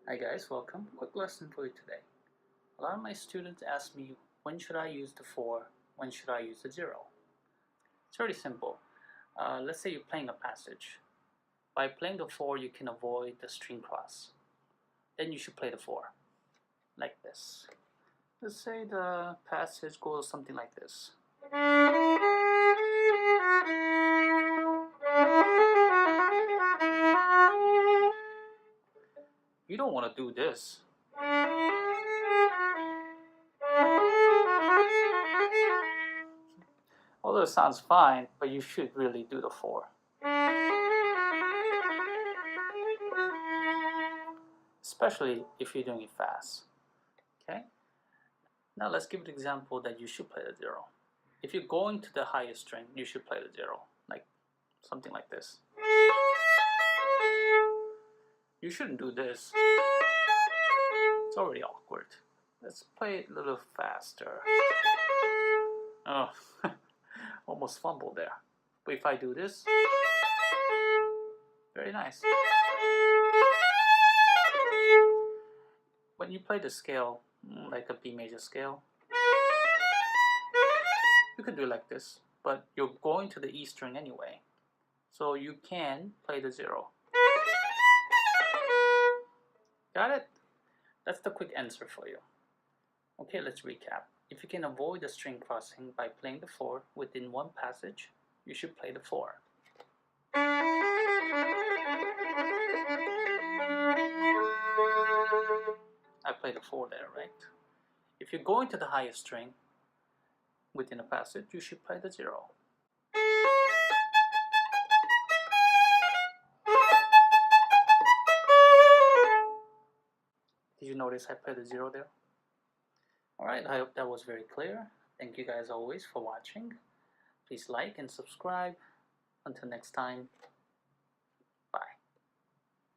Hi guys, welcome. Quick lesson for you today. A lot of my students ask me, when should I use the 4? When should I use the 0? It's very simple. Let's say you're playing a passage. By playing the 4, you can avoid the string cross. Then you should play the 4, like this. Let's say the passage goes something like this. You don't want to do this. Although it sounds fine, but you should really do the 4. Especially if you're doing it fast. Okay? Now let's give an example that you should play the 0. If you're going to the highest string, you should play the 0, like something like this. You shouldn't do this. It's already awkward. Let's play it a little faster. Oh, almost fumbled there. But if I do this, very nice. When you play the scale, like a B major scale, you can do it like this, but you're going to the E string anyway, so you can play the 0. Got it? That's the quick answer for you. Okay, let's recap. If you can avoid the string crossing by playing the 4 within one passage, you should play the 4. I played the 4 there, right? If you're going to the highest string within a passage, you should play the 0. Did you notice I played the 0 there? Alright, I hope that was very clear. Thank you guys always for watching. Please like and subscribe. Until next time.